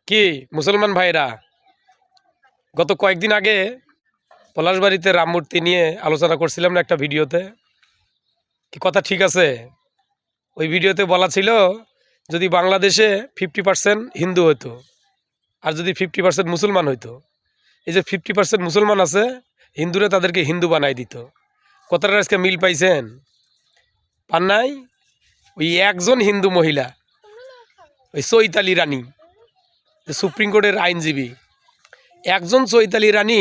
কি মুসলমান ভাইরা গত কয়েকদিন আগে পলাশবাড়িতে রাম মূর্তি নিয়ে আলোচনা করছিলাম না একটা ভিডিওতে। কি কথা ঠিক আছে? ওই ভিডিওতে বলা ছিল যদি বাংলাদেশে 50% হিন্দু হতো আর যদি 50% মুসলমান হইতো, এই যে 50% মুসলমান আছে, হিন্দুরা তাদেরকে হিন্দু বানাই দিত। কথাটা আজকে মিল পাইছেন? পান নাই? ওই একজন হিন্দু মহিলা, ওই চৈতালি রানী, সুপ্রিম কোর্টের আইনজীবী, একজন চৈতালি রানী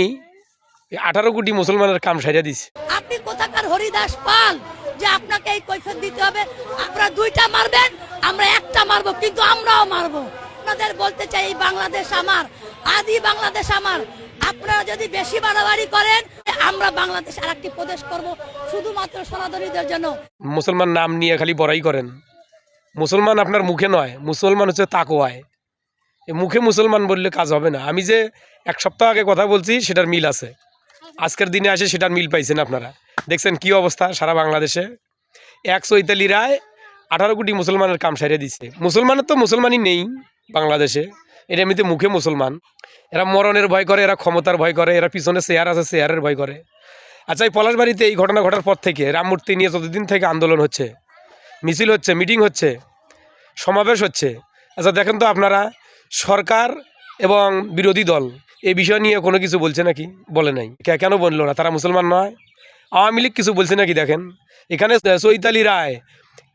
18 কোটি মুসলমানের কাম সারিয়া দিছে। আপনি কোথাকার হরিদাস পাল যে আপনাকে এই কৈফিয়ত দিতে হবে? আপনারা দুইটা মারবেন, আমরা একটা মারবো, কিন্তু আমরাও মারবো। আপনাদের বলতে চাই এই বাংলাদেশ আমার, আদি বাংলাদেশ আমার। আপনারা যদি বেশি বাড়াবাড়ি করেন, আমরা বাংলাদেশ আর একটি প্রদেশ করবো শুধুমাত্র সনাতনীদের জন্য। মুসলমান নাম নিয়ে খালি বড়াই করেন। মুসলমান আপনার মুখে নয়, মুসলমান হচ্ছে তাকওয়ায়। মুখে মুসলমান বললে কাজ হবে না। আমি যে এক সপ্তাহ আগে কথা বলছি সেটার মিল আছে, আজকের দিনে আসে সেটার মিল পাইছেন আপনারা। দেখছেন কি অবস্থা সারা বাংলাদেশে। এক চৈতালি রায় 18 কোটি মুসলমানের কাম সারিয়ে দিছে। মুসলমানের তো মুসলমানই নেই বাংলাদেশে, এটা এমনিতে মুখে মুসলমান। এরা মরণের ভয় করে, এরা ক্ষমতার ভয় করে, এরা পিছনে চেয়ার আছে চেয়ারের ভয় করে। আচ্ছা, এই পলাশবাড়িতে এই ঘটনা ঘটার পর থেকে রাম মূর্তি নিয়ে যতদিন থেকে আন্দোলন হচ্ছে, মিছিল হচ্ছে, মিটিং হচ্ছে, সমাবেশ হচ্ছে, আচ্ছা দেখেন তো আপনারা, সরকার এবং বিরোধী দল এই বিষয় নিয়ে কোনো কিছু বলছে নাকি? বলে নাই। কেন বললো না? তারা মুসলমান নয়? আওয়ামী লীগ কিছু বলছে নাকি? দেখেন এখানে চৈতালি রায়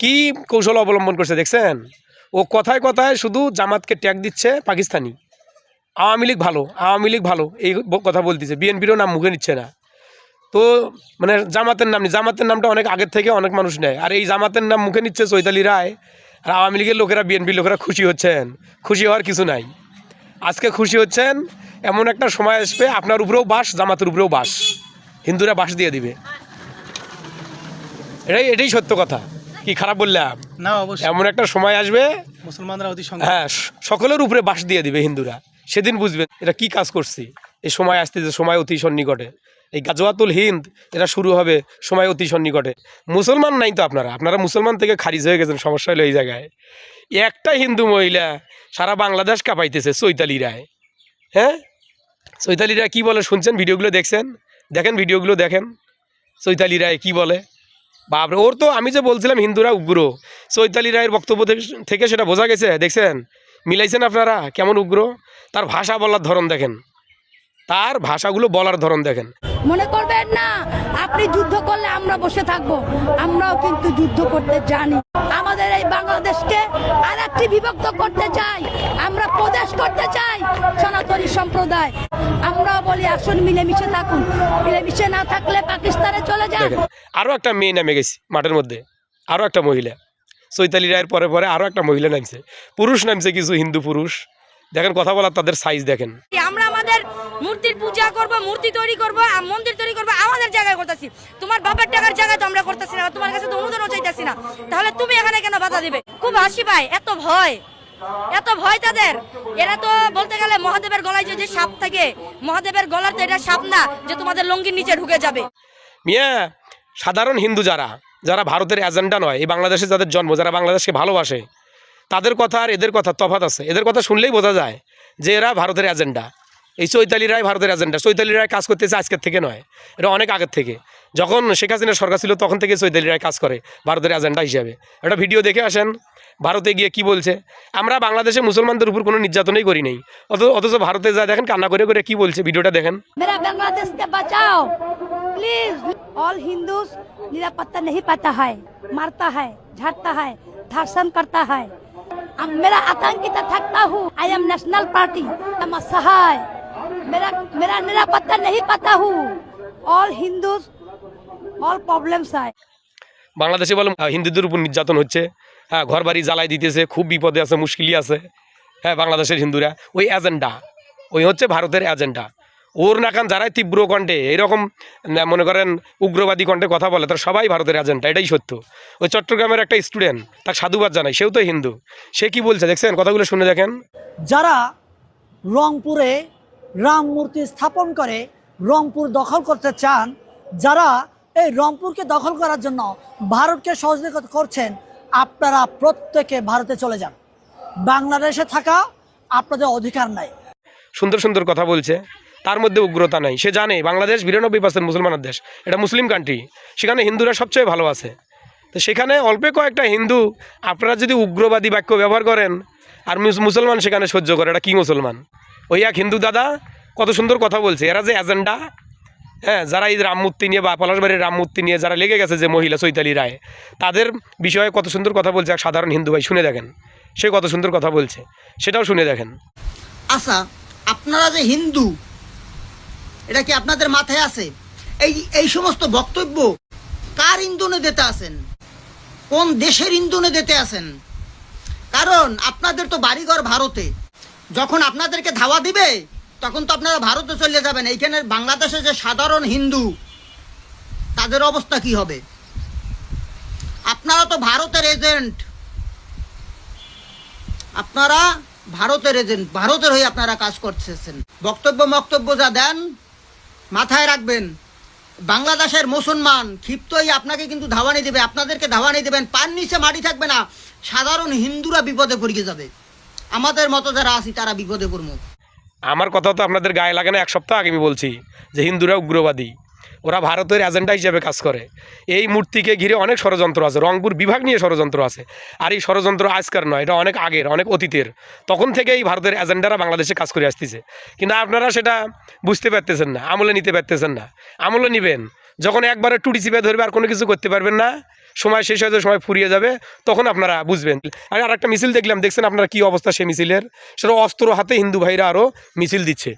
কি কৌশল অবলম্বন করছে দেখছেন? ও কথায় কথায় শুধু জামাতকে ট্যাগ দিচ্ছে পাকিস্তানি, আওয়ামী লীগ ভালো, আওয়ামী লীগ ভালো এই কথা বলতেছে, বিএনপিরও নাম মুখে নিচ্ছে না। তো মানে জামাতের নাম নেই, জামাতের নামটা অনেক আগের থেকে অনেক মানুষ নেয়, আর এই জামাতের নাম মুখে নিচ্ছে চৈতালি রায়। আর আওয়ামী লীগের লোকেরা, বিএনপির লোকেরা খুশি হচ্ছেন। খুশি হওয়ার কিছু নাই। আজকে খুশি হচ্ছেন, এমন একটা সময় আসবে আপনার উপরেও বাস, জামাতের উপরেও বাস, হিন্দুরা বাস দিয়ে দিবে। এটাই সত্য কথা। কি খারাপ বললাম? না, অবশ্যই এমন একটা সময় আসবে মুসলমানরা অতি হ্যাঁ, সকলের উপরে বাস দিয়ে দিবে হিন্দুরা। সেদিন বুঝবেন এটা কি কাজ করছি। এই সময় আসতে যে সময় অতি সন্নিকটে, এই গাজওয়াতুল হিন্দ এটা শুরু হবে সময় অতি সন্নিকটে। মুসলমান নাই তো আপনারা মুসলমান থেকে খারিজ হয়ে গেছেন। সমস্যা হলো এই জায়গায়, একটা হিন্দু মহিলা সারা বাংলাদেশ কাঁপাইতেছে, চৈতালি রায়। হ্যাঁ, চৈতালি রায় কী বলে শুনছেন? ভিডিওগুলো দেখছেন? দেখেন ভিডিওগুলো দেখেন, চৈতালি রায় কী বলে। বাপরে, ওর তো আমি যে বলছিলাম হিন্দুরা উগ্র, চৈতালি রায়ের বক্তব্য থেকে সেটা বোঝা গেছে। দেখছেন, মিলাইছেন আপনারা কেমন উগ্র? তার ভাষা বলার ধরন দেখেন, তার ভাষাগুলো বলার ধরন দেখেন। মনে করবেন না আপনি যুদ্ধ করলে আমরা বসে থাকবো, আমরাও কিন্তু যুদ্ধ করতে জানি। আমাদের এই বাংলাদেশকে আর একটি বিভক্ত করতে চাই, আমরা প্রদেশ করতে চাই সনাতনী সম্প্রদায়। আমরাও বলি আসুন মিলেমিশে থাকুন, মিলেমিশে না থাকলে পাকিস্তানে চলে যান। আরও একটা মেয়ে নেমে গেছি মাঠের মধ্যে, আরও একটা মহিলা, চৈতালি রায়ের পরে পরে আরও একটা মহিলা নামছে, পুরুষ নামছে, কিছু হিন্দু পুরুষ। দেখেন কথা বলার তাদের সাইজ দেখেন। আমরা আমাদের মূর্তির পূজা করব, মূর্তি তৈরি করব, মন্দির তৈরি করব, আমাদের জায়গায় করতেছি। তোমার বাবার টাকার জায়গায় তো আমরা করতেছি না, তোমার কাছে তো অনুদানও চাইতেছি না, তাহলে তুমি এখানে কেন বাধা দিবে? খুব হাসি পায়, এত ভয় তাদের। এরা তো বলতে গেলে মহাদেবের গলায় যে সাপ থাকে, মহাদেবের গলার তো এটা সাপ না যে তোমাদের লঙ্গির নিচে ঢুকে যাবে। মিয়া, সাধারণ হিন্দু যারা ভারতের এজেন্ডা নয়, এই বাংলাদেশে যাদের জন্ম, যারা বাংলাদেশকে ভালোবাসে, তাদের কথা আর এদের কথা তফাৎ আছে। এদের কথা শুনলেই বোঝা যায় যে এরা ভারতের এজেন্ডা। এই চৈতালি রায় ভারতের এজেন্ডা। চৈতালি রায় কাজ করতেছে আজকের থেকে নয়, এটা অনেক আগের থেকে। যখন শেখ হাসিনার সরকার ছিল তখন থেকে চৈতালি রায় কাজ করে ভারতের এজেন্ডা হিসাবে। একটা ভিডিও দেখে আসেন, ভারতে গিয়ে কি বলছে। আমরা বাংলাদেশে মুসলমানদের উপর কোনো নির্যাতনই করি নাই, অথচ ভারতে যা দেখেন কান্না করে করে কি বলছে, ভিডিওটা দেখেন। मेरा बांग्लादेश के बचाओ प्लीज। ऑल हिंदूज निरापत्ता नहीं पाता है, मारता है, झाड़ता है, धर्षण करता है। मेरा आतंकित थकता हूँ। आई एम नेशनल पार्टी, सहाय। मेरा निरापत्ता नहीं पाता हूँ। ऑल हिंदूज ऑल प्रॉब्लम्स है। বাংলাদেশে বলে হিন্দুদের উপর নির্যাতন হচ্ছে, হ্যাঁ, ঘর বাড়ি জ্বালাই দিতেছে, খুব বিপদে আছে, মুশকিলই আছে। হ্যাঁ, বাংলাদেশের হিন্দুরা ওই এজেন্ডা, ওই হচ্ছে ভারতের এজেন্ডা। ওর নাকান যারাই তীব্র কণ্ঠে এরকম মনে করেন উগ্রবাদী কণ্ঠে কথা বলে, তার সবাই ভারতের এজেন্ডা, এটাই সত্য। ওই চট্টগ্রামের একটা স্টুডেন্ট, তার সাধুবাদ জানাই, সেও তো হিন্দু, সে কি বলছে দেখছেন, কথাগুলো শুনে দেখেন। যারা রংপুরে রাম মূর্তি স্থাপন করে রংপুর দখল করতে চান, যারা এই রংপুরকে দখল করার জন্য ভারতকে সহযোগিতা করছেন, আপনারা প্রত্যেকে ভারতে চলে যান। বাংলাদেশে থাকা আপনাদের অধিকার নাই। সুন্দর সুন্দর কথা বলছে, তার মধ্যে উগ্রতা নাই। সে জানে বাংলাদেশ 92% মুসলমানের দেশ, এটা মুসলিম কান্ট্রি, সেখানে হিন্দুরা সবচেয়ে ভালো আছে। তো সেখানে অল্পে কয়েকটা হিন্দু আপনারা যদি উগ্রবাদী বাক্য ব্যবহার করেন আর মুসলমান সেখানে সহ্য করে, এটা কী মুসলমান? ওই এক হিন্দু দাদা কত সুন্দর কথা বলছে। এরা যে এজেন্ডা, হ্যাঁ, যারা এই রাম মূর্তি নিয়ে বা পলাশবাড়ির রাম মূর্তি নিয়ে যারা লেগে গেছে, যে মহিলা চৈতালি রায়, তাদের বিষয়ে কত সুন্দর কথা বলছে এক সাধারণ হিন্দু ভাই, শুনে দেখেন সে কত সুন্দর কথা বলছে, সেটাও শুনে দেখেন। আচ্ছা, আপনারা যে হিন্দু, এটা কি আপনাদের মাথায় আছে? এই সমস্ত বক্তব্য কার ইন্ধনে দিতে আছেন? কোন দেশের ইন্ধনে দিতে আছেন? কারণ আপনাদের তো বাড়িঘর ভারতে, যখন আপনাদেরকে ধাওয়া দিবে তখন তো আপনারা ভারতে চলে যাবেন। এইখানে বাংলাদেশে যে সাধারণ হিন্দু, তাদের অবস্থা কি হবে? আপনারা তো ভারতের এজেন্ট, আপনারা ভারতের এজেন্ট, ভারতের হয়ে আপনারা কাজ করতেছেন। বক্তব্য যা দেন মাথায় রাখবেন, বাংলাদেশের মুসলমান ক্ষিপ্তই আপনাকে কিন্তু ধাওয়ানি দেবে, আপনাদেরকে ধাওয়ানি দেবেন, পার নিচে মাটি থাকবে না, সাধারণ হিন্দুরা বিপদে পড়ে যাবে। আমাদের মতো যারা আছি তারা বিপদে পড়বো। আমার কথা তো আপনাদের গায়ে লাগে না। এক সপ্তাহ আগে আমি বলছি যে হিন্দুরা উগ্রবাদী, ওরা ভারতের এজেন্ডা হিসেবে কাজ করে। এই মূর্তিকে ঘিরে অনেক ষড়যন্ত্র আছে, রংপুর বিভাগ নিয়ে ষড়যন্ত্র আছে। আর এই ষড়যন্ত্র আজকার নয়, এটা অনেক আগের, অনেক অতীতের। তখন থেকেই ভারতের এজেন্ডারা বাংলাদেশে কাজ করে আসতেছে, কিন্তু আপনারা সেটা বুঝতে পারতেছেন না, আমলে নিতে পারতেছেন না। আমলে নেবেন যখন একবারে টুটি চিপে ধরবে, আর কোনো কিছু করতে পারবেন না, সময় শেষ হয়ে যাবে, সময় ফুরিয়ে যাবে, তখন আপনারা বুঝবেন। আর একটা মিছিল দেখলাম, দেখছেন আপনারা কী অবস্থা সেই মিছিলের? সেটা অস্ত্র হাতে হিন্দু ভাইরা আরও মিছিল দিচ্ছে।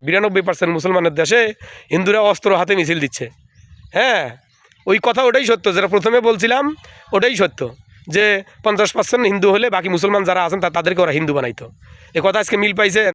বিরানব্বই 92% মুসলমানের দেশে হিন্দুরা অস্ত্র হাতে মিছিল দিচ্ছে। হ্যাঁ, ওই কথা ওটাই সত্য, যেটা প্রথমে বলছিলাম ওটাই সত্য, যে 50% হিন্দু হলে বাকি মুসলমান যারা আছেন তাদেরকে ওরা হিন্দু বানাইতো। এ কথা আজকে মিল পাইছে।